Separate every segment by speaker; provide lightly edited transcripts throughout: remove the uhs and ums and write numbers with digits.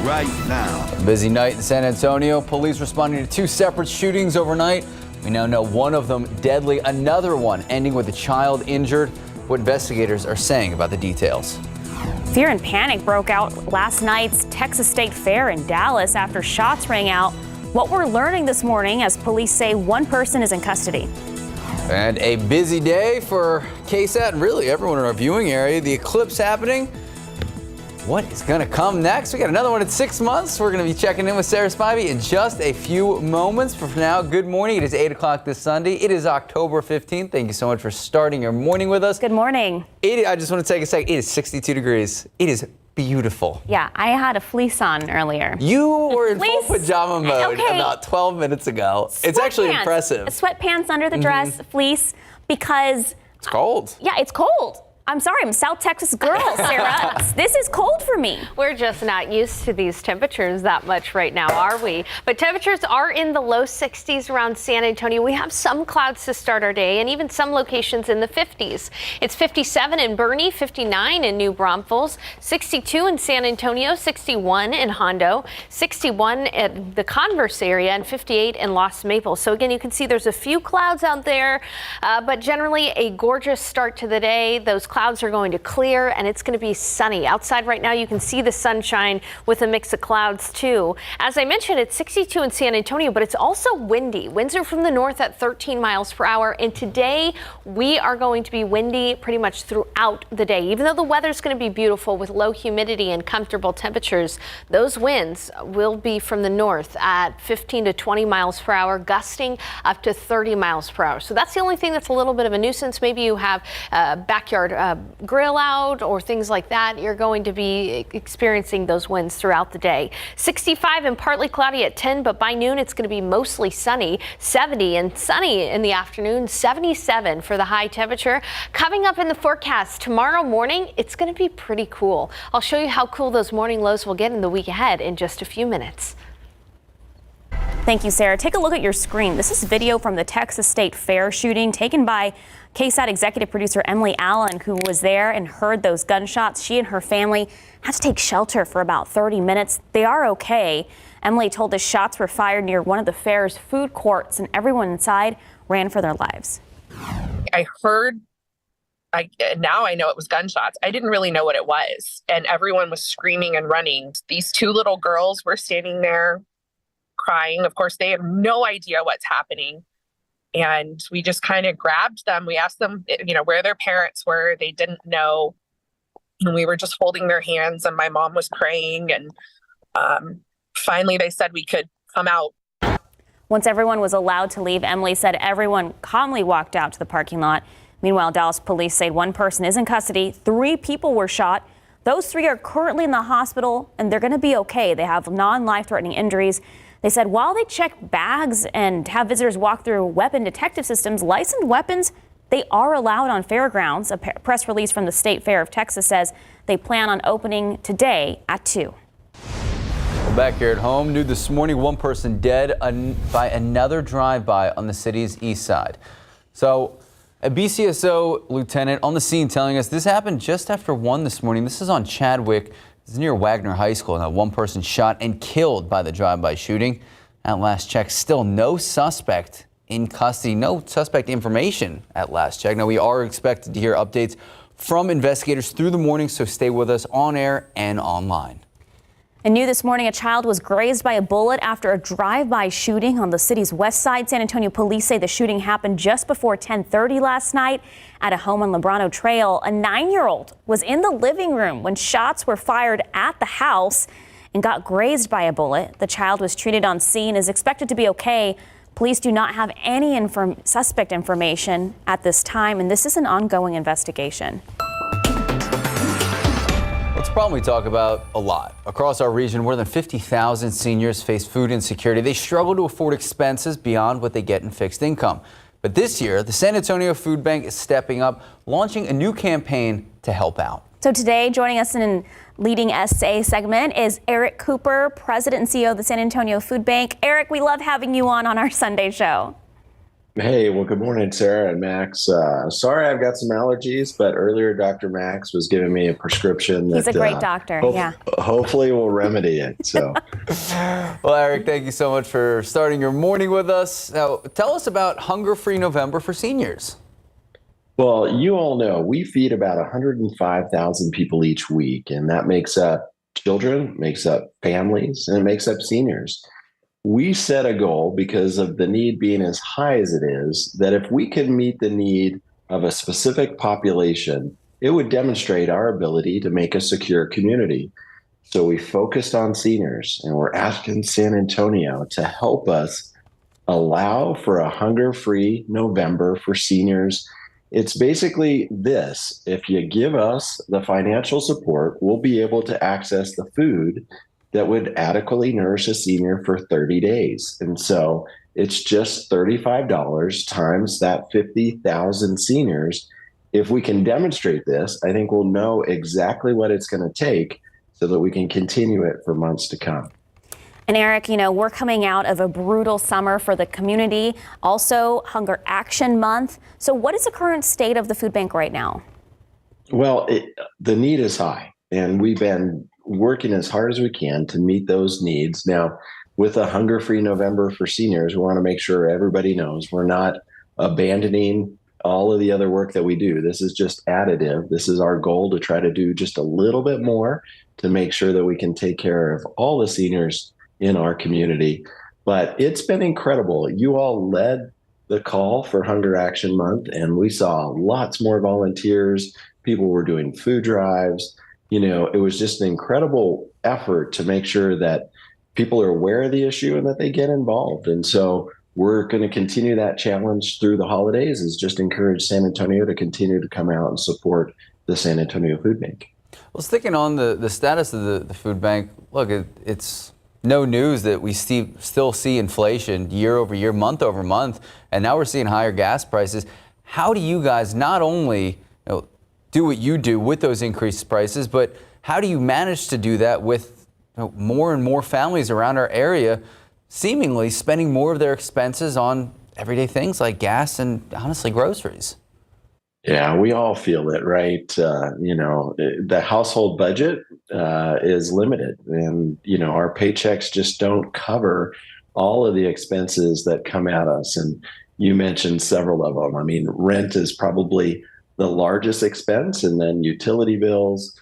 Speaker 1: right now.
Speaker 2: Busy night in San Antonio. Police responding to two separate shootings overnight. We now know one of them deadly, another one ending with a child injured. What investigators are saying about the details.
Speaker 3: Fear and panic broke out last night's Texas State Fair in Dallas after shots rang out. What we're learning this morning as police say one person is in custody.
Speaker 2: And a busy day for KSAT and really everyone in our viewing area. The eclipse happening. What is going to come next? We got another one in 6 months. We're going to be checking in with Sarah Spivey in just a few moments. But for now, good morning. It is 8 o'clock this Sunday. It is October 15th. Thank you so much for starting your morning with us.
Speaker 3: Good morning.
Speaker 2: I just want to take a second. It is 62 degrees. It is beautiful.
Speaker 3: Yeah, I had a fleece on earlier.
Speaker 2: You were in
Speaker 3: Fleece?
Speaker 2: full pajama mode
Speaker 3: Okay.
Speaker 2: about 12 minutes ago. It's actually impressive.
Speaker 3: Sweatpants under the dress, fleece, because
Speaker 2: It's cold.
Speaker 3: yeah, it's cold. I'm sorry, I'm a South Texas girl, Sarah. This is cold for me.
Speaker 4: We're just not used to these temperatures that much right now, are we? But temperatures are in the low 60s around San Antonio. We have some clouds to start our day and even some locations in the 50s. It's 57 in Boerne, 59 in New Braunfels, 62 in San Antonio, 61 in Hondo, 61 at the Converse area, and 58 in Los Maples. So again, you can see there's a few clouds out there, but generally a gorgeous start to the day. Those clouds are going to clear and it's going to be sunny. Outside right now, you can see the sunshine with a mix of clouds too. As I mentioned, it's 62 in San Antonio, but it's also windy. Winds are from the north at 13 miles per hour. And today we are going to be windy pretty much throughout the day. Even though the weather's going to be beautiful with low humidity and comfortable temperatures, those winds will be from the north at 15 to 20 miles per hour, gusting up to 30 miles per hour. So that's the only thing that's a little bit of a nuisance. Maybe you have backyard grill out or things like that. You're going to be experiencing those winds throughout the day. 65 and partly cloudy at 10, but by noon it's going to be mostly sunny. 70 and sunny in the afternoon. 77 for the high temperature. Coming up in the forecast tomorrow morning, it's going to be pretty cool. I'll show you how cool those morning lows will get in the week ahead in just a few minutes.
Speaker 3: Thank you, Sarah. Take a look at your screen. This is video from the Texas State Fair shooting taken by KSAT executive producer Emily Allen, who was there and heard those gunshots. She and her family had to take shelter for about 30 minutes. They are okay. Emily told us shots were fired near one of the fair's food courts and everyone inside ran for their lives.
Speaker 5: I heard, now I know it was gunshots. I didn't really know what it was. And everyone was screaming and running. These two little girls were standing there crying. Of course, they have no idea what's happening. And we just kind of grabbed them. We asked them, where their parents were. They didn't know. And we were just holding their hands and my mom was praying. And finally they said we could come out.
Speaker 3: Once everyone was allowed to leave, Emily said everyone calmly walked out to the parking lot. Meanwhile, Dallas police say one person is in custody. 3 people were shot. Those 3 are currently in the hospital and they're going to be okay. They have non-life-threatening injuries. They said while they check bags and have visitors walk through weapon detective systems, licensed weapons, they are allowed on fairgrounds. A press release from the State Fair of Texas says they plan on opening today at 2.
Speaker 2: Well, back here at home, new this morning, one person dead by another drive-by on the city's east side. So a BCSO lieutenant on the scene telling us this happened just after 1 this morning. This is on Chadwick. This is near Wagner High School. Now, one person shot and killed by the drive-by shooting. At last check, still no suspect in custody, no suspect information at last check. Now, we are expected to hear updates from investigators through the morning, so stay with us on air and online.
Speaker 3: And new this morning, a child was grazed by a bullet after a drive-by shooting on the city's west side. San Antonio police say the shooting happened just before 10:30 last night at a home on Lebrano Trail. A 9-year-old was in the living room when shots were fired at the house and got grazed by a bullet. The child was treated on scene, is expected to be okay. Police do not have any suspect information at this time, and this is an ongoing investigation.
Speaker 2: It's a problem we talk about a lot. Across our region, more than 50,000 seniors face food insecurity. They struggle to afford expenses beyond what they get in fixed income. But this year, the San Antonio Food Bank is stepping up, launching a new campaign to help out.
Speaker 3: So today, joining us in a leading SA segment is Eric Cooper, President and CEO of the San Antonio Food Bank. Eric, we love having you on our Sunday show.
Speaker 1: Hey, well, good morning, Sarah and Max. Sorry, I've got some allergies, but earlier Dr. Max was giving me a prescription
Speaker 3: He's a
Speaker 1: that
Speaker 3: great doctor. Yeah.
Speaker 1: hopefully will remedy it. So,
Speaker 2: Well, Eric, thank you so much for starting your morning with us. Now, tell us about Hunger Free November for seniors.
Speaker 1: well, you all know we feed about 105,000 people each week, and that makes up children, makes up families, and it makes up seniors. We set a goal because of the need being as high as it is, that if we can meet the need of a specific population, it would demonstrate our ability to make a secure community. So we focused on seniors, and we're asking San Antonio to help us allow for a hunger-free November for seniors. It's basically this: if you give us the financial support, we'll be able to access the food that would adequately nourish a senior for 30 days. And so it's just $35 times that 50,000 seniors. If we can demonstrate this, I think we'll know exactly what it's going to take so that we can continue it for months to come.
Speaker 3: And Eric, we're coming out of a brutal summer for the community, also Hunger Action Month. So what is the current state of the food bank right now?
Speaker 1: Well, the need is high, and we've been working as hard as we can to meet those needs. Now, with a hunger-free November for seniors, we want to make sure everybody knows we're not abandoning all of the other work that we do. This is just additive. This is our goal, to try to do just a little bit more to make sure that we can take care of all the seniors in our community. But it's been incredible. You all led the call for Hunger Action Month, and we saw lots more volunteers. People were doing food drives. It was just an incredible effort to make sure that people are aware of the issue and that they get involved. And so we're going to continue that challenge through the holidays, is just encourage San Antonio to continue to come out and support the San Antonio Food Bank.
Speaker 2: Well, sticking on the status of the food bank, look, it's no news that we still see inflation year over year, month over month, and now we're seeing higher gas prices. How do you guys not only do what you do with those increased prices, but how do you manage to do that with more and more families around our area seemingly spending more of their expenses on everyday things like gas and honestly groceries?
Speaker 1: Yeah, we all feel it, right? The household budget is limited, and our paychecks just don't cover all of the expenses that come at us. And you mentioned several of them. I mean, rent is probably the largest expense, and then utility bills,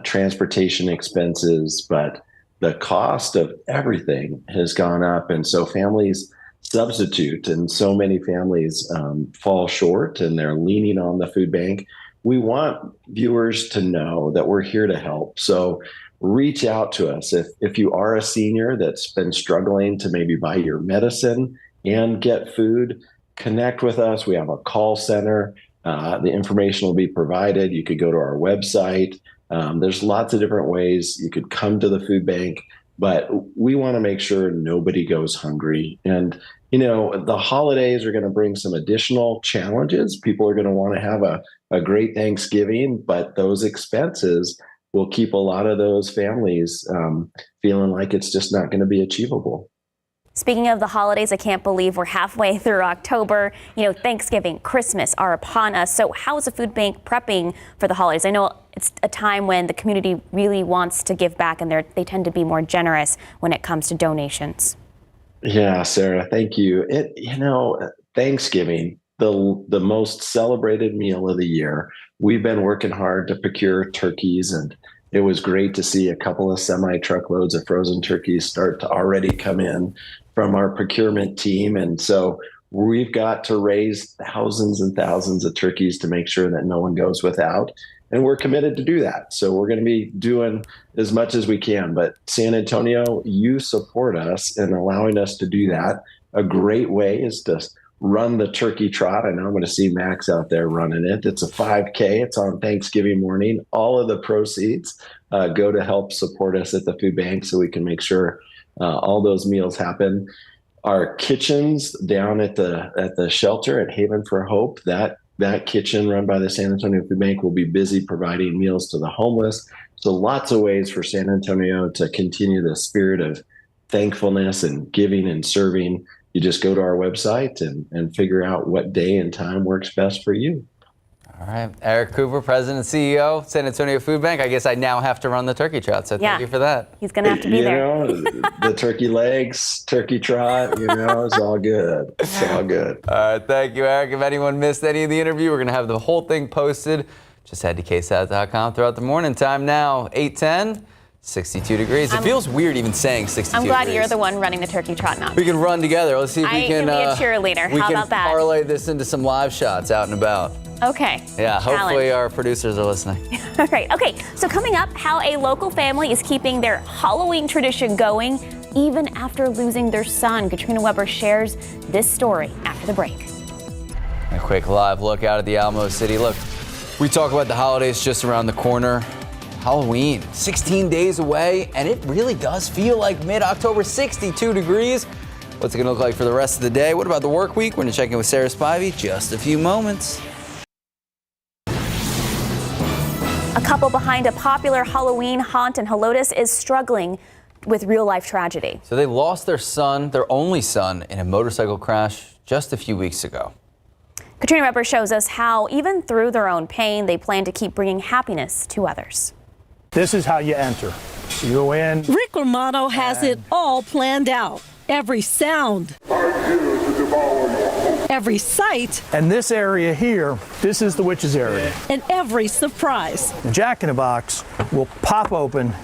Speaker 1: transportation expenses, but the cost of everything has gone up, and so families substitute, and so many families fall short, and they're leaning on the food bank. We want viewers to know that we're here to help. So reach out to us if you are a senior that's been struggling to maybe buy your medicine and get food. Connect with us. We have a call center. The information will be provided. You could go to our website. There's lots of different ways you could come to the food bank, but we want to make sure nobody goes hungry. And, the holidays are going to bring some additional challenges. People are going to want to have a great Thanksgiving, but those expenses will keep a lot of those families feeling like it's just not going to be achievable.
Speaker 3: Speaking of the holidays, I can't believe we're halfway through October. Thanksgiving, Christmas are upon us. So how is the food bank prepping for the holidays? I know it's a time when the community really wants to give back, and they tend to be more generous when it comes to donations.
Speaker 1: Yeah, Sarah, thank you. Thanksgiving, the most celebrated meal of the year. We've been working hard to procure turkeys, and it was great to see a couple of semi-truckloads of frozen turkeys start to already come in from our procurement team. And so we've got to raise thousands and thousands of turkeys to make sure that no one goes without. And we're committed to do that. So we're going to be doing as much as we can. But San Antonio, you support us in allowing us to do that. A great way is to run the turkey trot. I know I'm going to see Max out there running it. It's a 5K. It's on Thanksgiving morning. All of the proceeds go to help support us at the food bank so we can make sure all those meals happen. Our kitchens down at the shelter at Haven for Hope, that kitchen run by the San Antonio Food Bank will be busy providing meals to the homeless. So lots of ways for San Antonio to continue the spirit of thankfulness and giving and serving you just go to our website and figure out what day and time works best for you.
Speaker 2: All right. Eric Cooper, President and CEO, San Antonio Food Bank. I guess I now have to run the turkey trot, so thank you for that.
Speaker 3: He's going to have to be there.
Speaker 1: The turkey legs, turkey trot, it's all good. It's all good.
Speaker 2: All right. Thank you, Eric. If anyone missed any of the interview, we're going to have the whole thing posted. Just head to KSAT.com throughout the morning. Time now, 8:10. 62 degrees. It feels weird even saying 62
Speaker 3: I'm glad
Speaker 2: degrees.
Speaker 3: You're the one running the turkey trot now.
Speaker 2: We can run together. Let's see if we can
Speaker 3: be a cheerleader. How about that?
Speaker 2: Parlay this into some live shots out and about.
Speaker 3: Okay.
Speaker 2: Yeah,
Speaker 3: Challenge.
Speaker 2: hopefully our producers are listening.
Speaker 3: All right. Okay. So coming up, how a local family is keeping their Halloween tradition going even after losing their son. Katrina Weber shares this story after the break.
Speaker 2: A quick live look out at the Alamo City. Look, we talk about the holidays just around the corner. Halloween, 16 days away, and it really does feel like mid-October, 62 degrees. What's it going to look like for the rest of the day? What about the work week? We're going to check in with Sarah Spivey just a few moments.
Speaker 3: A couple behind a popular Halloween haunt in Helotes is struggling with real-life tragedy.
Speaker 2: So they lost their son, their only son, in a motorcycle crash just a few weeks ago.
Speaker 3: Katrina Weber shows us how, even through their own pain, they plan to keep bringing happiness to others.
Speaker 6: This is how you enter. You go in.
Speaker 7: Rick Romano has it all planned out. Every sound, every sight,
Speaker 6: And this area here, this is the witch's area.
Speaker 7: and every surprise.
Speaker 6: The Jack-in-the-Box will pop open.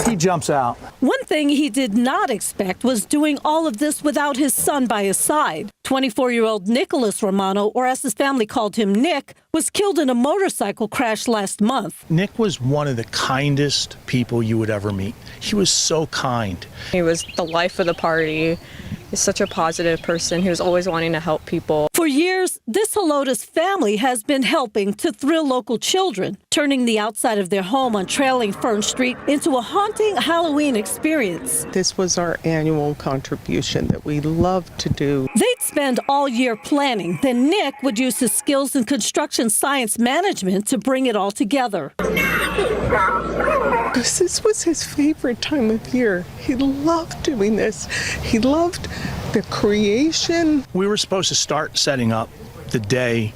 Speaker 6: He jumps out.
Speaker 7: One thing he did not expect was doing all of this without his son by his side. 24-year-old Nicholas Romano, or as his family called him, Nick, was killed in a motorcycle crash last month.
Speaker 6: Nick was one of the kindest people you would ever meet. He was so kind.
Speaker 8: He was the life of the party. He's such a positive person. He was always wanting to help people.
Speaker 7: For years, this Helotes family has been helping to thrill local children, turning the outside of their home on Trailing Fern Street into a haunting Halloween experience.
Speaker 9: This was our annual contribution that we love to do.
Speaker 7: They'd spend all year planning. Then Nick would use his skills in construction science management to bring it all together.
Speaker 9: Because this was his favorite time of year. He loved doing this. He loved the creation.
Speaker 6: We were supposed to start setting up the day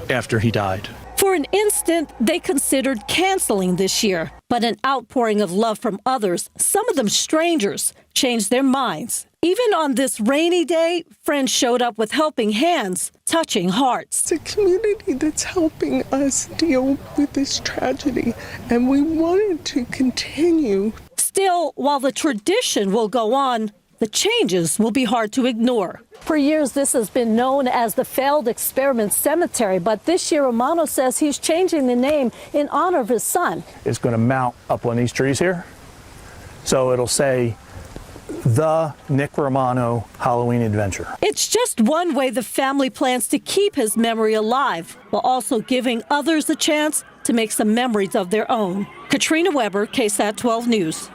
Speaker 6: after he died.
Speaker 7: For an instant, they considered canceling this year, but an outpouring of love from others, some of them strangers, changed their minds. Even on this rainy day, friends showed up with helping hands, touching hearts.
Speaker 9: It's a community that's helping us deal with this tragedy, and we wanted to continue.
Speaker 7: Still, while the tradition will go on, the changes will be hard to ignore. For years, this has been known as the Failed Experiment Cemetery, but this year, Romano says he's changing the name in honor of his son.
Speaker 6: It's going to mount up on these trees here. So it'll say, The Nick Romano Halloween Adventure.
Speaker 7: It's just one way the family plans to keep his memory alive, while also giving others a chance to make some memories of their own. Katrina Weber, KSAT 12 News.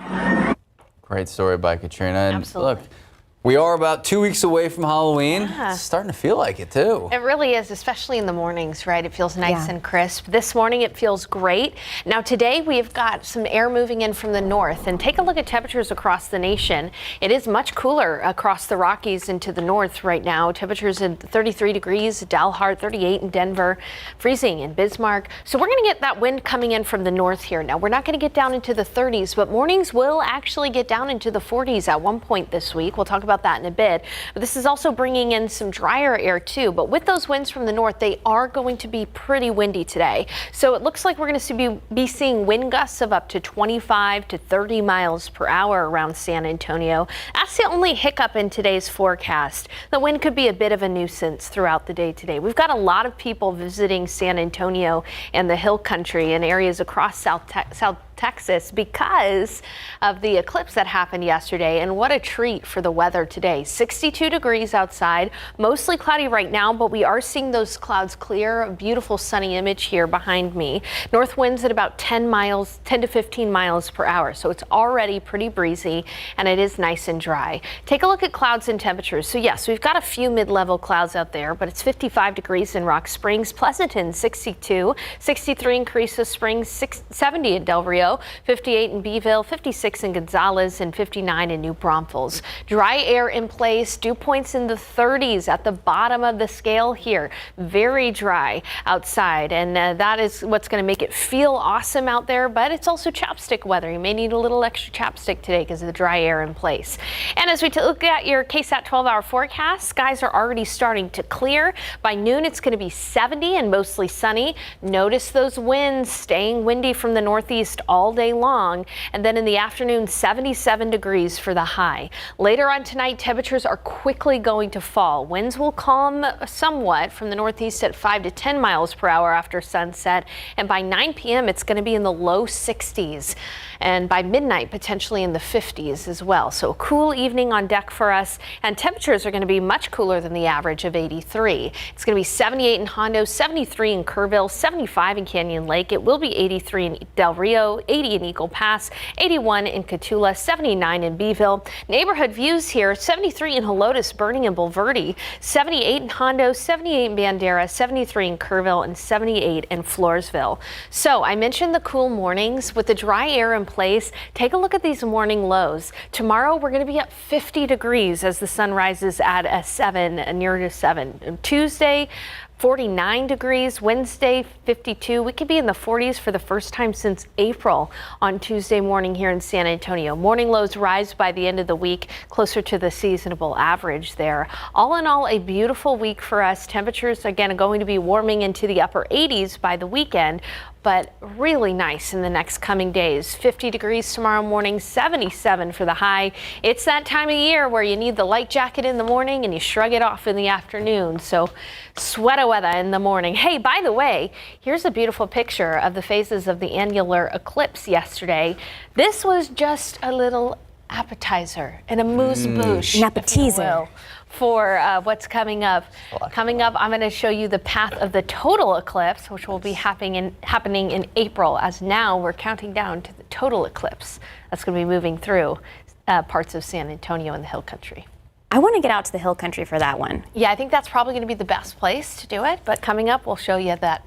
Speaker 2: Great story by Katrina. And
Speaker 4: Absolutely.
Speaker 2: look, we are about 2 weeks away from Halloween.
Speaker 4: Yeah.
Speaker 2: It's starting to feel like it, too.
Speaker 4: It really is, especially in the mornings, right? It feels nice and crisp. This morning, it feels great. Now, today, we've got some air moving in from the north. And take a look at temperatures across the nation. It is much cooler across the Rockies into the north right now. Temperatures at 33 degrees, Dalhart, 38 in Denver, freezing in Bismarck. So we're going to get that wind coming in from the north here. Now, we're not going to get down into the 30s, but mornings will actually get down into the 40s at one point this week. We'll talk about that in a bit. But this is also bringing in some drier air too. But with those winds from the north, they are going to be pretty windy today. So it looks like we're going to be seeing wind gusts of up to 25 to 30 miles per hour around San Antonio. That's the only hiccup in today's forecast. The wind could be a bit of a nuisance throughout the day today. We've got a lot of people visiting San Antonio and the Hill Country and areas across South Texas because of the eclipse that happened yesterday, and what a treat for the weather today. 62 degrees outside, mostly cloudy right now, but we are seeing those clouds clear. A beautiful sunny image here behind me. North winds at about 10 to 15 miles per hour, so it's already pretty breezy and it is nice and dry. Take a look at clouds and temperatures. So yes, we've got a few mid-level clouds out there, but it's 55 degrees in Rock Springs, Pleasanton 62, 63 in Carrizo Springs, 70 in Del Rio, Arroyo, 58 in Beeville, 56 in Gonzales, and 59 in New Braunfels. Dry air in place, dew points in the 30s at the bottom of the scale here. Very dry outside, and that is what's going to make it feel awesome out there, but it's also chapstick weather. You may need a little extra chapstick today because of the dry air in place. And as we look at your KSAT 12-hour forecast, skies are already starting to clear. By noon, it's going to be 70 and mostly sunny. Notice those winds staying windy from the northeast all day long. And then in the afternoon, 77 degrees for the high. Later on tonight, temperatures are quickly going to fall. Winds will calm somewhat from the northeast at 5 to 10 miles per hour after sunset. And by 9 p.m., it's going to be in the low 60s. And by midnight, potentially in the 50s as well. So a cool evening on deck for us. And temperatures are going to be much cooler than the average of 83. It's going to be 78 in Hondo, 73 in Kerrville, 75 in Canyon Lake. It will be 83 in Del Rio, 80 in Eagle Pass, 81 in Cotulla, 79 in Beeville. Neighborhood views here, 73 in Helotes, Burning, and Bulverde, 78 in Hondo, 78 in Bandera, 73 in Kerrville, and 78 in Floresville. So I mentioned the cool mornings with the dry air in place. Take a look at these morning lows. Tomorrow we're going to be at 50 degrees as the sun rises at a 7, near to 7. And Tuesday, 49 degrees. Wednesday, 52. We could be in the 40s for the first time since April on Tuesday morning here in San Antonio. Morning lows rise by the end of the week, closer to the seasonable average there. All in all, a beautiful week for us. Temperatures, again, are going to be warming into the upper 80s by the weekend, but really nice in the next coming days. 50 degrees tomorrow morning, 77 for the high. It's that time of year where you need the light jacket in the morning and you shrug it off in the afternoon. So sweater weather in the morning. Hey, by the way, here's a beautiful picture of the phases of the annular eclipse yesterday. This was just a little appetizer and a amuse-bouche,
Speaker 3: an appetizer
Speaker 4: for what's coming up. Coming up, I'm going to show you the path of the total eclipse, which will be happening in April, as now we're counting down to the total eclipse that's going to be moving through parts of San Antonio and the Hill Country.
Speaker 3: I want to get out to the Hill Country for that one.
Speaker 4: Yeah, I think that's probably going to be the best place to do it, but coming up, we'll show you that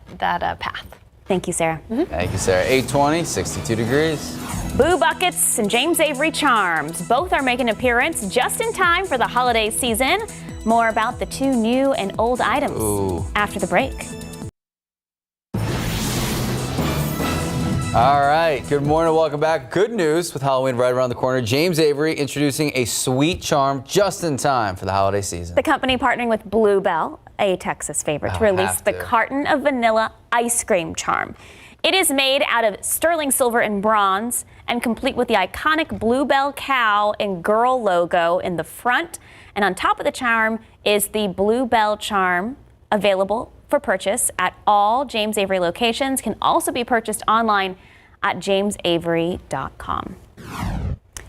Speaker 4: path.
Speaker 3: Thank you, Sarah.
Speaker 2: Thank you, Sarah. 820, 62 degrees.
Speaker 3: Boo Buckets and James Avery Charms both are making an appearance just in time for the holiday season. More about the two new and old items after the break.
Speaker 2: All right, good morning, welcome back. Good news with Halloween right around the corner. James Avery introducing a sweet charm just in time for the holiday season.
Speaker 3: The company partnering with Bluebell, a Texas favorite, to release the carton of vanilla ice cream charm. It is made out of sterling silver and bronze and complete with the iconic Bluebell cow and girl logo in the front. And on top of the charm is the Bluebell charm, available for purchase at all James Avery locations. Can also be purchased online at jamesavery.com.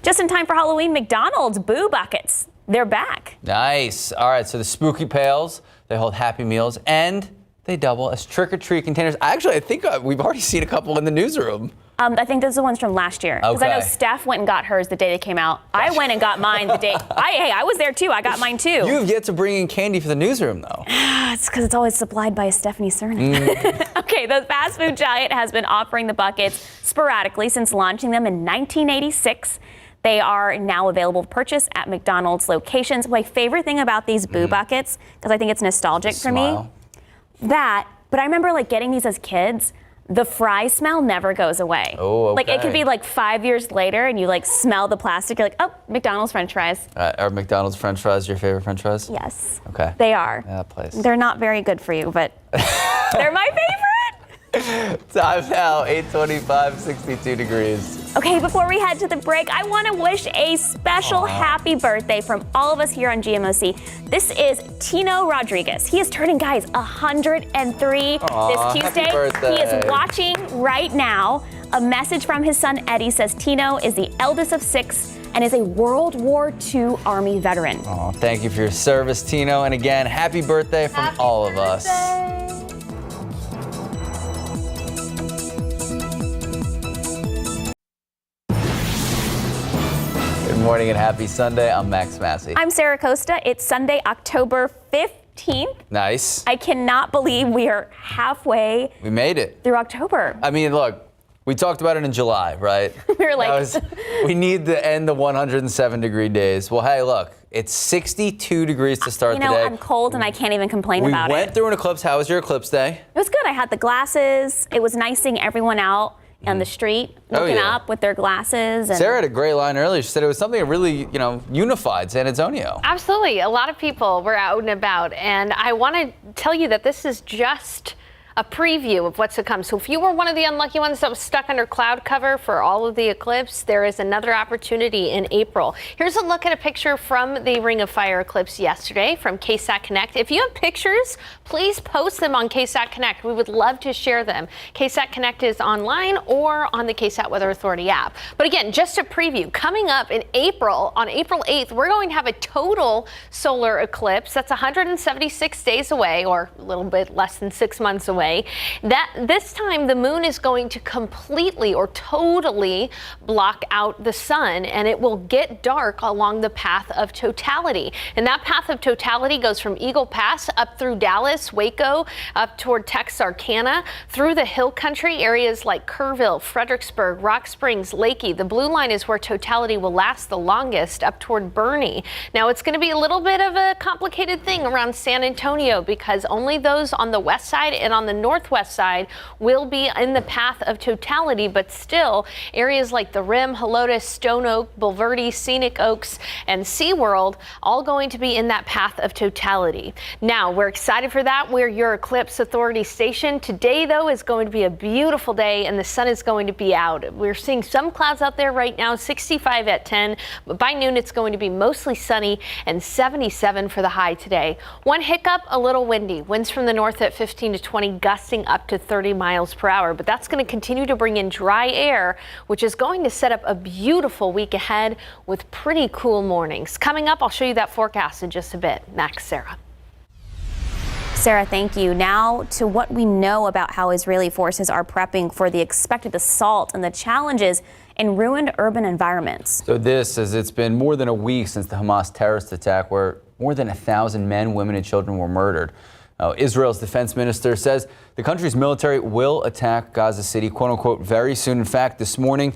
Speaker 3: Just in time for Halloween, McDonald's Boo Buckets. They're back.
Speaker 2: Nice. All right, so the spooky pails, they hold Happy Meals, and they double as trick-or-treat containers. Actually, I think we've already seen a couple in the newsroom.
Speaker 3: I think those are the ones from last year. Because I know Steph went and got hers the day they came out. I went and got mine the day. I was there too. I got mine too.
Speaker 2: You have yet to bring in candy for the newsroom, though.
Speaker 3: It's because it's always supplied by Stephanie Cernan. Okay, the fast food giant has been offering the buckets sporadically since launching them in 1986. They are now available for purchase at McDonald's locations. My favorite thing about these Boo Buckets, because I think it's nostalgic for me, but I remember like getting these as kids. The fry smell never goes away.
Speaker 2: Oh, okay.
Speaker 3: Like it could be like 5 years later and you like smell the plastic. You're like, oh, McDonald's French fries.
Speaker 2: Are McDonald's French fries your favorite French fries?
Speaker 3: Yes.
Speaker 2: Okay.
Speaker 3: They are.
Speaker 2: Yeah, that place.
Speaker 3: They're not very good for you, but they're my favorite.
Speaker 2: Time now, 8:25, 62 degrees.
Speaker 3: Okay, before we head to the break, I want to wish a special happy birthday from all of us here on GMOC. This is Tino Rodriguez. He is turning, guys, 103 this Tuesday.
Speaker 2: Happy birthday.
Speaker 3: He is watching right now. A message from his son Eddie says Tino is the eldest of 6 and is a World War II Army veteran.
Speaker 2: Oh, thank you for your service, Tino. And again, happy birthday from all of us. Good morning and happy Sunday. I'm Max Massey.
Speaker 3: I'm Sarah Costa. It's Sunday, October 15th.
Speaker 2: Nice.
Speaker 3: I cannot believe we are halfway
Speaker 2: We made it.
Speaker 3: through October.
Speaker 2: I mean, look, We talked about it in July, right?
Speaker 3: We were like,
Speaker 2: we need to end the 107-degree days. Well, hey, look, it's 62 degrees to start the day.
Speaker 3: I'm cold and I can't even complain about it.
Speaker 2: We went through an eclipse. How was your eclipse day?
Speaker 3: It was good. I had the glasses. It was nice seeing everyone out on the street looking up with their glasses. And
Speaker 2: Sarah had a great line earlier. She said it was something that really, unified San Antonio.
Speaker 4: Absolutely. A lot of people were out and about. And I want to tell you that this is just a preview of what's to come. So if you were one of the unlucky ones that was stuck under cloud cover for all of the eclipse, there is another opportunity in April. Here's a look at a picture from the Ring of Fire eclipse yesterday from KSAT Connect. If you have pictures, please post them on KSAT Connect. We would love to share them. KSAT Connect is online or on the KSAT Weather Authority app. But again, just a preview. Coming up in April, on April 8th, we're going to have a total solar eclipse. That's 176 days away, or a little bit less than 6 months away. This time the moon is going to completely or totally block out the sun, and it will get dark along the path of totality. And that path of totality goes from Eagle Pass up through Dallas, Waco, up toward Texarkana, through the hill country areas like Kerrville, Fredericksburg, Rock Springs, Lakey. The blue line is where totality will last the longest, up toward Boerne. Now it's going to be a little bit of a complicated thing around San Antonio because only those on the west side and on the northwest side will be in the path of totality, but still areas like the Rim, Helotes, Stone Oak, Bulverde, Scenic Oaks, and SeaWorld all going to be in that path of totality. Now we're excited for that. We're your Eclipse Authority station. Today though is going to be a beautiful day and the sun is going to be out. We're seeing some clouds out there right now, 65 at 10, but by noon it's going to be mostly sunny and 77 for the high today. One hiccup, a little windy. Winds from the north at 15 to 20, gusting up to 30 miles per hour, but that's going to continue to bring in dry air, which is going to set up a beautiful week ahead with pretty cool mornings. Coming up, I'll show you that forecast in just a bit. Next, Sarah.
Speaker 3: Sarah, thank you. Now to what we know about how Israeli forces are prepping for the expected assault and the challenges in ruined urban environments.
Speaker 2: So this, as it's been more than a week since the Hamas terrorist attack where more than 1,000 men, women, and children were murdered. Israel's defense minister says the country's military will attack Gaza City, quote unquote, very soon. In fact, this morning,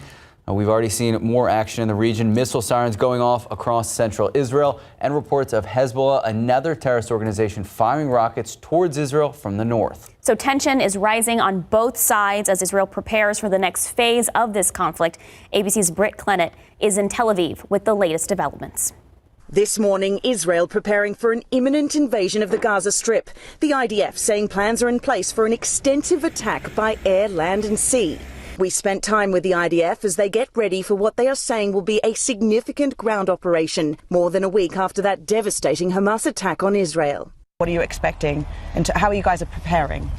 Speaker 2: we've already seen more action in the region, missile sirens going off across central Israel, and reports of Hezbollah, another terrorist organization, firing rockets towards Israel from the north.
Speaker 3: So tension is rising on both sides as Israel prepares for the next phase of this conflict. ABC's Britt Clennett is in Tel Aviv with the latest developments.
Speaker 10: This morning, Israel preparing for an imminent invasion of the Gaza Strip. The IDF saying plans are in place for an extensive attack by air, land and sea. We spent time with the IDF as they get ready for what they are saying will be a significant ground operation, more than a week after that devastating Hamas attack on Israel.
Speaker 11: What are you expecting and how are you guys preparing?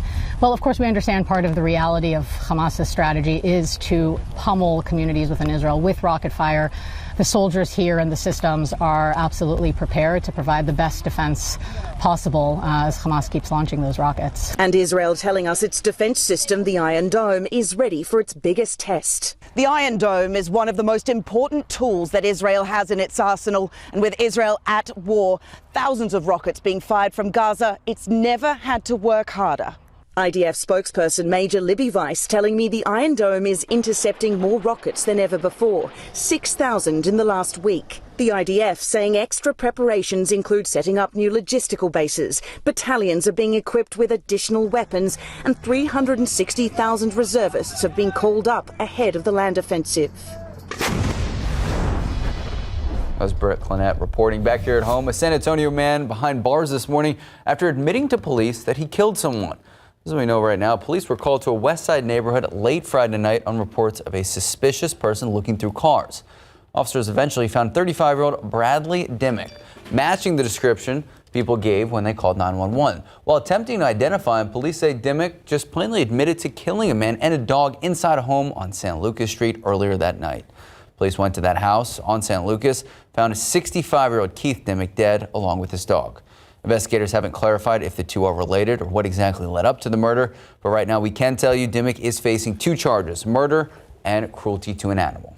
Speaker 12: Well, of course, we understand part of the reality of Hamas's strategy is to pummel communities within Israel with rocket fire. The soldiers here and the systems are absolutely prepared to provide the best defense possible as Hamas keeps launching those rockets.
Speaker 10: And Israel telling us its defense system, the Iron Dome, is ready for its biggest test.
Speaker 11: The Iron Dome is one of the most important tools that Israel has in its arsenal. And with Israel at war, thousands of rockets being fired from Gaza, it's never had to work harder. IDF spokesperson Major Libby Weiss telling me the Iron Dome is intercepting more rockets than ever before, 6,000 in the last week. The IDF saying extra preparations include setting up new logistical bases, battalions are being equipped with additional weapons, and 360,000 reservists have been called up ahead of the land offensive.
Speaker 2: That was Britt Clennett reporting back here at home. A San Antonio man behind bars this morning after admitting to police that he killed someone. As we know right now, police were called to a West Side neighborhood late Friday night on reports of a suspicious person looking through cars. Officers eventually found 35-year-old Bradley Dimmick, matching the description people gave when they called 911. While attempting to identify him, police say Dimmick just plainly admitted to killing a man and a dog inside a home on San Lucas Street earlier that night. Police went to that house on San Lucas, found a 65-year-old Keith Dimmick dead along with his dog. Investigators haven't clarified if the two are related or what exactly led up to the murder, but right now we can tell you Dimmick is facing 2 charges, murder and cruelty to an animal.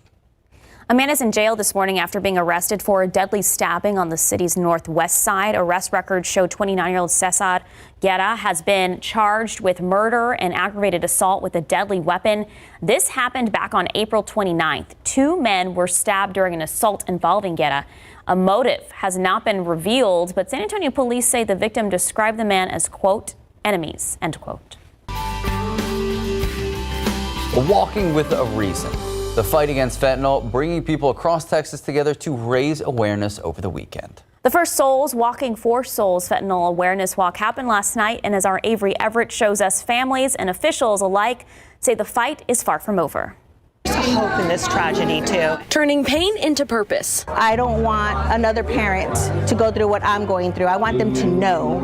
Speaker 3: A man is in jail this morning after being arrested for a deadly stabbing on the city's northwest side. Arrest records show 29-year-old Cesar Guerra has been charged with murder and aggravated assault with a deadly weapon. This happened back on April 29th. Two men were stabbed during an assault involving Guerra. A motive has not been revealed, but San Antonio police say the victim described the man as, quote, enemies, end quote.
Speaker 2: Walking with a reason. The fight against fentanyl, bringing people across Texas together to raise awareness over the weekend.
Speaker 3: The first Souls Walking for Souls fentanyl awareness walk happened last night, and as our Avery Everett shows us, families and officials alike say the fight is far from over.
Speaker 13: Hope in this tragedy too.
Speaker 14: Turning pain into purpose.
Speaker 15: I don't want another parent to go through what I'm going through. I want them to know.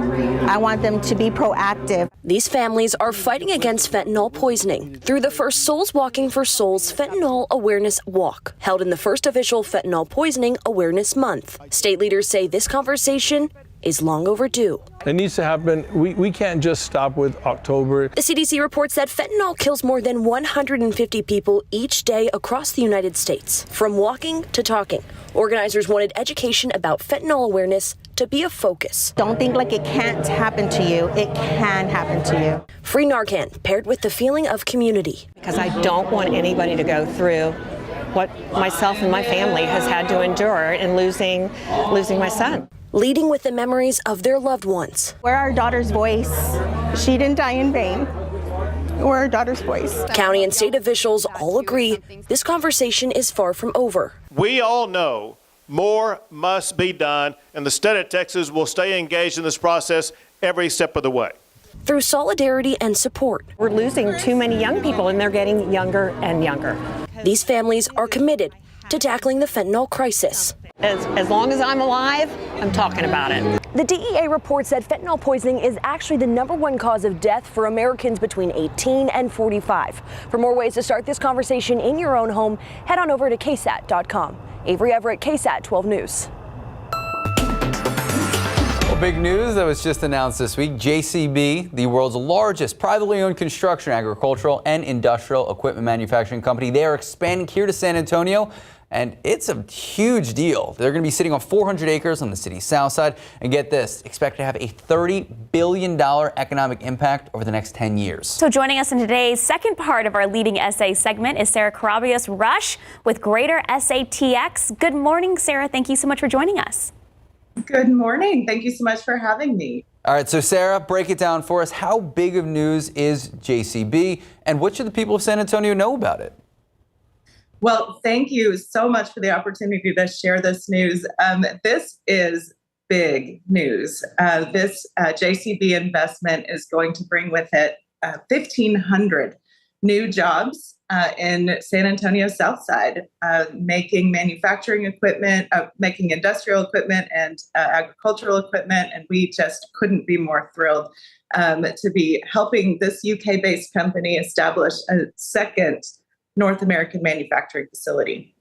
Speaker 15: I want them to be proactive.
Speaker 14: These families are fighting against fentanyl poisoning through the first Souls Walking for Souls Fentanyl Awareness Walk, held in the first official Fentanyl Poisoning Awareness Month. State leaders say this conversation is long overdue.
Speaker 16: It needs to happen. We can't just stop with October.
Speaker 14: The CDC reports that fentanyl kills more than 150 people each day across the United States. From walking to talking, organizers wanted education about fentanyl awareness to be a focus.
Speaker 15: Don't think like it can't happen to you. It can happen to you.
Speaker 14: Free Narcan paired with the feeling of community.
Speaker 13: Because I don't want anybody to go through what myself and my family has had to endure in losing my son.
Speaker 14: Leading with the memories of their loved ones.
Speaker 15: We're our daughter's voice. She didn't die in vain. We're our daughter's voice.
Speaker 14: County and state officials all agree this conversation is far from over.
Speaker 17: We all know more must be done, and the state of Texas will stay engaged in this process every step of the way.
Speaker 14: Through solidarity and support.
Speaker 13: We're losing too many young people, and they're getting younger and younger.
Speaker 14: These families are committed to tackling the fentanyl crisis.
Speaker 13: As long as I'm alive, I'm talking about it.
Speaker 14: The DEA reports that fentanyl poisoning is actually the #1 cause of death for Americans between 18 and 45. For more ways to start this conversation in your own home, head on over to KSAT.com. Avery Everett, KSAT 12 News.
Speaker 2: Well, big news that was just announced this week. JCB, the world's largest privately owned construction, agricultural, and industrial equipment manufacturing company, they are expanding here to San Antonio. And it's a huge deal. They're going to be sitting on 400 acres on the city's south side. And get this, expect to have a $30 billion economic impact over the next 10 years.
Speaker 3: So joining us in today's second part of our Leading SA segment is Sarah Carabias Rush with Greater SATX. Good morning, Sarah. Thank you so much for joining us.
Speaker 18: Good morning. Thank you so much for having me.
Speaker 2: All right, so Sarah, break it down for us. How big of news is JCB, and what should the people of San Antonio know about it?
Speaker 18: Well, thank you so much for the opportunity to share this news. This is big news. This JCB investment is going to bring with it 1,500 new jobs in San Antonio South Side, making manufacturing equipment, making industrial equipment and agricultural equipment. And we just couldn't be more thrilled to be helping this UK-based company establish a second North American manufacturing facility.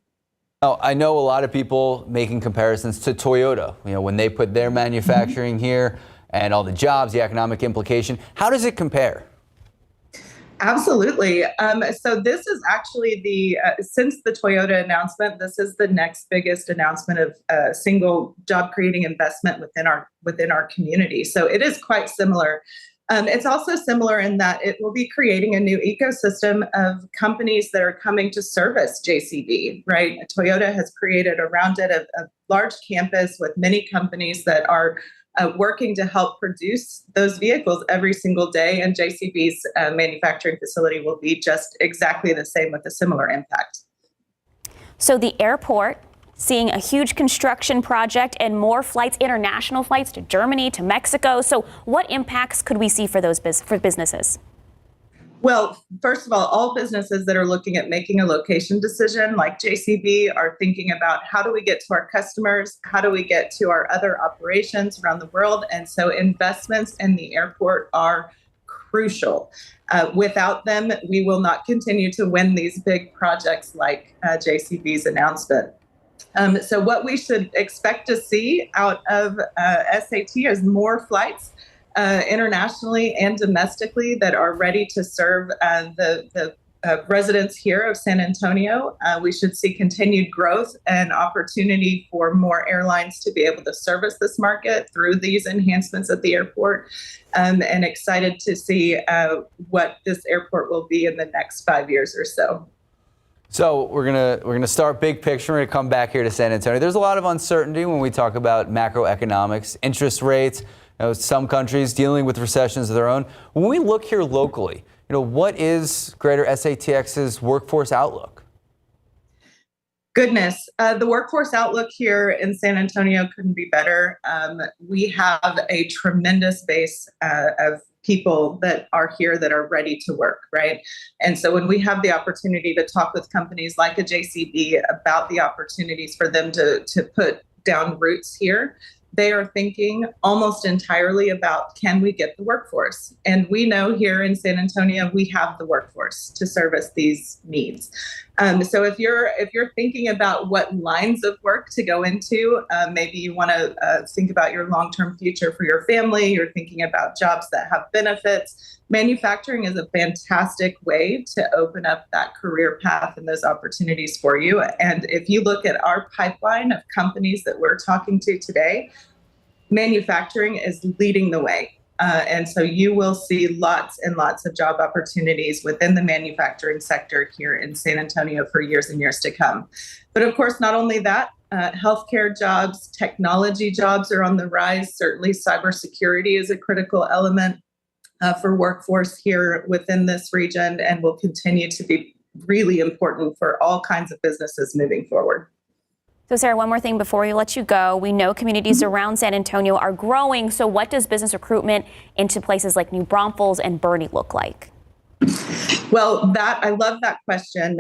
Speaker 2: Oh, I know a lot of people making comparisons to Toyota, when they put their manufacturing here and all the jobs, the economic implication. How does it compare?
Speaker 18: Absolutely. So this is actually since the Toyota announcement, this is the next biggest announcement of single job creating investment within our community. So it is quite similar. It's also similar in that it will be creating a new ecosystem of companies that are coming to service JCB, right? Toyota has created around it a large campus with many companies that are working to help produce those vehicles every single day. And JCB's manufacturing facility will be just exactly the same with a similar impact.
Speaker 3: So the airport seeing a huge construction project and more flights, international flights to Germany, to Mexico. So what impacts could we see for those businesses?
Speaker 18: Well, first of all businesses that are looking at making a location decision like JCB are thinking about how do we get to our customers? How do we get to our other operations around the world? And so investments in the airport are crucial. Without them, we will not continue to win these big projects like JCB's announcement. So what we should expect to see out of SAT is more flights internationally and domestically that are ready to serve the residents here of San Antonio. We should see continued growth and opportunity for more airlines to be able to service this market through these enhancements at the airport, and excited to see what this airport will be in the next 5 years or so.
Speaker 2: So we're gonna start big picture. We're gonna come back here to San Antonio. There's a lot of uncertainty when we talk about macroeconomics, interest rates. Some countries dealing with recessions of their own. When we look here locally, what is Greater SATX's workforce outlook?
Speaker 18: Goodness, the workforce outlook here in San Antonio couldn't be better. We have a tremendous base of people that are here that are ready to work, right? And so when we have the opportunity to talk with companies like a JCB about the opportunities for them to put down roots here, they are thinking almost entirely about, can we get the workforce? And we know here in San Antonio, we have the workforce to service these needs. So if you're thinking about what lines of work to go into, maybe you want to think about your long-term future for your family, you're thinking about jobs that have benefits, manufacturing is a fantastic way to open up that career path and those opportunities for you. And if you look at our pipeline of companies that we're talking to today, manufacturing is leading the way. And so you will see lots and lots of job opportunities within the manufacturing sector here in San Antonio for years and years to come. But of course, not only that, healthcare jobs, technology jobs are on the rise. Certainly cybersecurity is a critical element for workforce here within this region and will continue to be really important for all kinds of businesses moving forward.
Speaker 3: So Sarah, one more thing before we let you go. We know communities around San Antonio are growing. So what does business recruitment into places like New Braunfels and Boerne look like?
Speaker 18: Well, I love that question.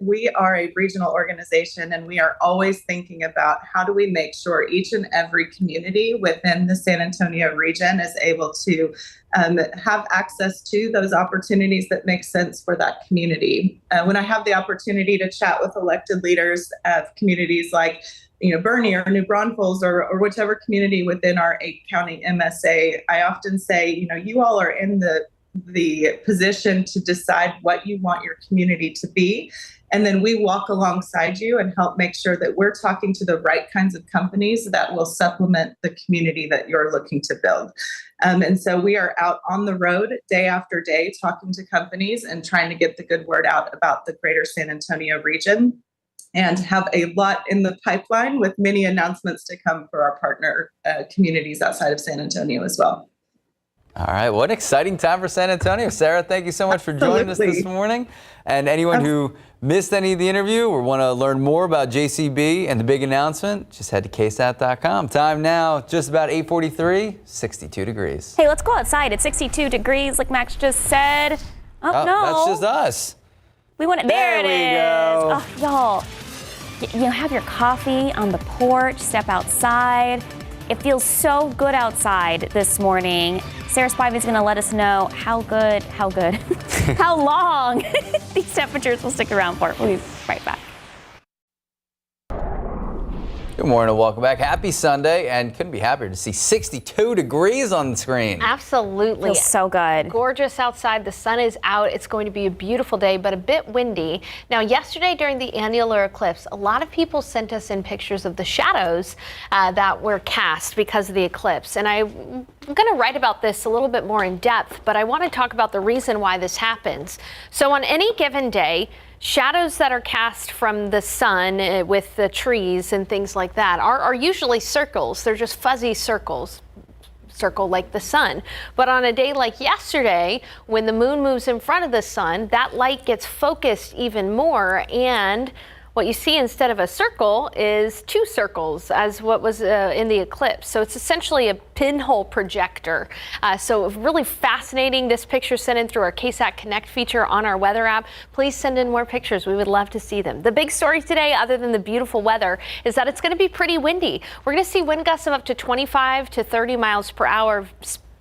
Speaker 18: We are a regional organization, and we are always thinking about how do we make sure each and every community within the San Antonio region is able to have access to those opportunities that make sense for that community. When I have the opportunity to chat with elected leaders of communities like Boerne or New Braunfels or whichever community within our 8-county MSA, I often say, you all are in the position to decide what you want your community to be. And then we walk alongside you and help make sure that we're talking to the right kinds of companies that will supplement the community that you're looking to build. And so we are out on the road day after day talking to companies and trying to get the good word out about the greater San Antonio region, and have a lot in the pipeline with many announcements to come for our partner communities outside of San Antonio as well.
Speaker 2: All right, what an exciting time for San Antonio. Sarah, thank you so much for joining us this morning. And anyone who missed any of the interview or want to learn more about JCB and the big announcement, just head to KSAT.com. Time now, just about 8:43, 62 degrees.
Speaker 3: Hey, let's go outside. It's 62 degrees, like Max just said. Oh, no.
Speaker 2: That's just us.
Speaker 3: We want it. There it is.
Speaker 2: Go.
Speaker 3: Oh, y'all, have your coffee on the porch, step outside. It feels so good outside this morning. Sarah Spivey is going to let us know how long these temperatures will stick around for. We'll be right back.
Speaker 2: Good morning and welcome back. Happy Sunday, and couldn't be happier to see 62 degrees on the screen.
Speaker 4: Absolutely.
Speaker 3: Feels so good.
Speaker 4: Gorgeous outside. The sun is out. It's going to be a beautiful day, but a bit windy. Now, yesterday during the annular eclipse, a lot of people sent us in pictures of the shadows that were cast because of the eclipse. And I'm going to write about this a little bit more in depth, but I want to talk about the reason why this happens. So on any given day, shadows that are cast from the sun with the trees and things like that are usually circles. They're just fuzzy circles, circle like the sun. But on a day like yesterday, when the moon moves in front of the sun, that light gets focused even more, and what you see instead of a circle is two circles, as what was in the eclipse. So it's essentially a pinhole projector. So really fascinating. This picture sent in through our KSAT Connect feature on our weather app. Please send in more pictures. We would love to see them. The big story today, other than the beautiful weather, is that it's going to be pretty windy. We're going to see wind gusts of up to 25 to 30 miles per hour.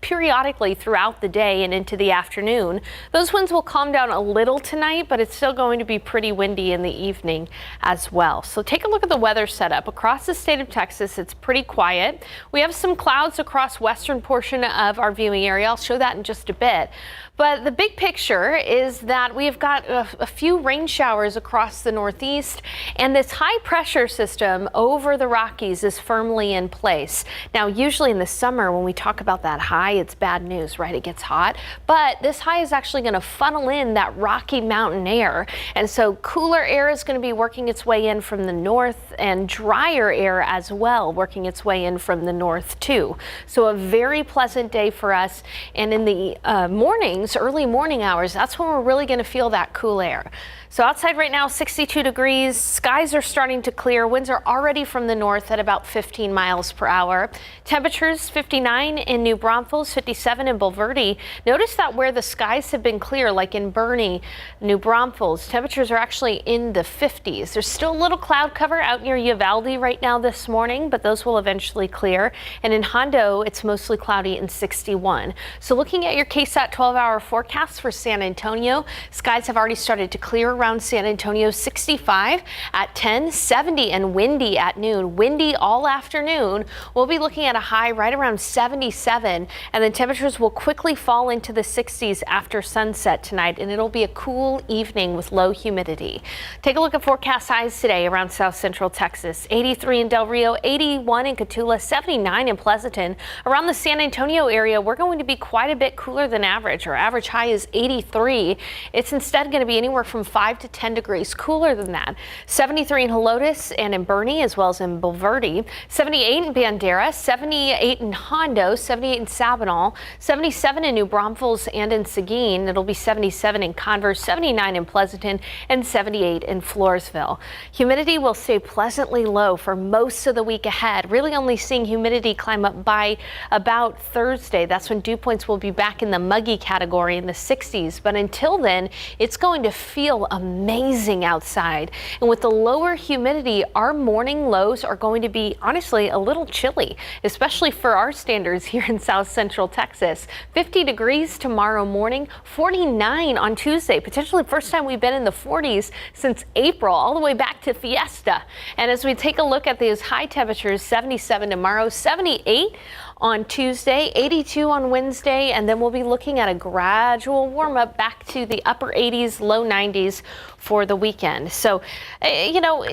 Speaker 4: periodically throughout the day and into the afternoon. Those winds will calm down a little tonight, but it's still going to be pretty windy in the evening as well. So take a look at the weather setup. Across the state of Texas, it's pretty quiet. We have some clouds across western portion of our viewing area. I'll show that in just a bit. But the big picture is that we've got a few rain showers across the northeast, and this high pressure system over the Rockies is firmly in place. Now, usually in the summer when we talk about that high, it's bad news, right? It gets hot, but this high is actually going to funnel in that Rocky Mountain air. And so cooler air is going to be working its way in from the north, and drier air as well working its way in from the north too. So a very pleasant day for us. And in the mornings, early morning hours, that's when we're really going to feel that cool air. So outside right now, 62 degrees. Skies are starting to clear. Winds are already from the north at about 15 miles per hour. Temperatures 59 in New Braunfels, 57 in Bulverde. Notice that where the skies have been clear, like in Bernie, New Braunfels, temperatures are actually in the 50s. There's still a little cloud cover out near Uvalde right now this morning, but those will eventually clear. And in Hondo, it's mostly cloudy and 61. So looking at your KSAT 12-hour forecast for San Antonio, skies have already started to clear around San Antonio. 65 at 10, 70 and windy at noon. Windy all afternoon. We'll be looking at a high right around 77, and then temperatures will quickly fall into the 60s after sunset tonight, and it'll be a cool evening with low humidity. Take a look at forecast highs today around south central Texas. 83 in Del Rio, 81 in Cotulla, 79 in Pleasanton. Around the San Antonio area, we're going to be quite a bit cooler than average. Our average high is 83. It's instead going to be anywhere from 5 to 10 degrees cooler than that. 73 in Helotes and in Bernie, as well as in Bulverde. 78 in Bandera, 78 in Hondo, 78 in Sabinal, 77 in New Braunfels and in Seguin. It'll be 77 in Converse, 79 in Pleasanton, and 78 in Floresville. Humidity will stay pleasantly low for most of the week ahead, really only seeing humidity climb up by about Thursday. That's when dew points will be back in the muggy category in the 60s. But until then, it's going to feel amazing outside. And with the lower humidity, our morning lows are going to be honestly a little chilly, especially for our standards here in south central Texas. 50 degrees tomorrow morning, 49 on Tuesday, potentially the first time we've been in the 40s since April, all the way back to Fiesta. And as we take a look at these high temperatures, 77 tomorrow, 78 on Tuesday, 82 on Wednesday, and then we'll be looking at a gradual warm up back to the upper 80s, low 90s for the weekend. So, you know,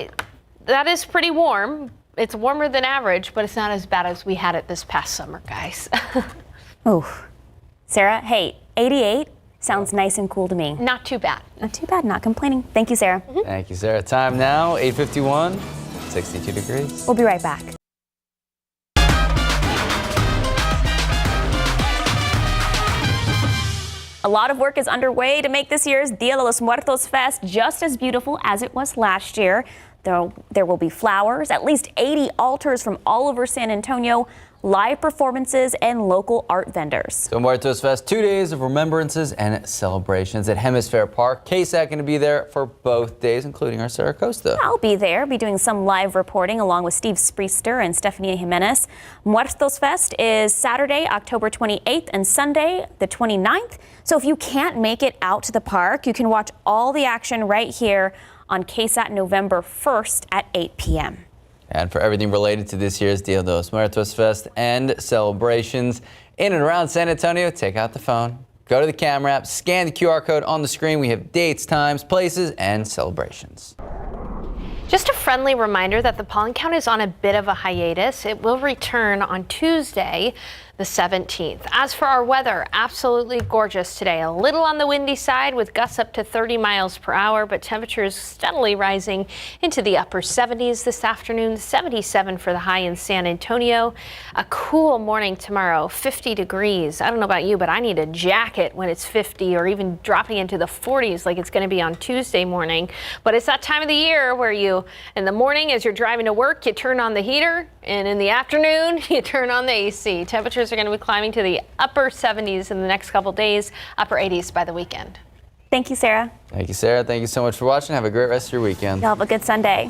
Speaker 4: that is pretty warm. It's warmer than average, but it's not as bad as we had it this past summer, guys.
Speaker 3: Oh, Sarah, hey, 88 sounds nice and cool to me.
Speaker 4: Not too bad.
Speaker 3: Not too bad, not complaining. Thank you, Sarah.
Speaker 2: Thank you, Sarah. Time now, 8:51, 62 degrees.
Speaker 3: We'll be right back. A lot of work is underway to make this year's Dia de los Muertos Fest just as beautiful as it was last year. There will be flowers, at least 80 altars from all over San Antonio, live performances, and local art vendors.
Speaker 2: So Muertos Fest, 2 days of remembrances and celebrations at Hemisphere Park. KSAT going to be there for both days, including our Sarah Costa.
Speaker 3: I'll be there, be doing some live reporting along with Steve Spriester and Stephanie Jimenez. Muertos Fest is Saturday, October 28th and Sunday, the 29th. So if you can't make it out to the park, you can watch all the action right here on KSAT November 1st at 8 p.m.
Speaker 2: And for everything related to this year's Dia de los Muertos Fest and celebrations in and around San Antonio, take out the phone, go to the camera app, scan the QR code on the screen. We have dates, times, places, and celebrations.
Speaker 4: Just a friendly reminder that the pollen count is on a bit of a hiatus. It will return on Tuesday, the 17th. As for our weather, absolutely gorgeous today. A little on the windy side with gusts up to 30 miles per hour, but temperatures steadily rising into the upper 70s this afternoon. 77 for the high in San Antonio. A cool morning tomorrow, 50 degrees. I don't know about you, but I need a jacket when it's 50 or even dropping into the 40s like it's going to be on Tuesday morning. But it's that time of the year where in the morning as you're driving to work, you turn on the heater, and in the afternoon, you turn on the AC. Temperatures are going to be climbing to the upper 70s in the next couple days, upper 80s by the weekend.
Speaker 3: Thank you, Sarah.
Speaker 2: Thank you, Sarah. Thank you so much for watching. Have a great rest of your weekend.
Speaker 3: Y'all have a good Sunday.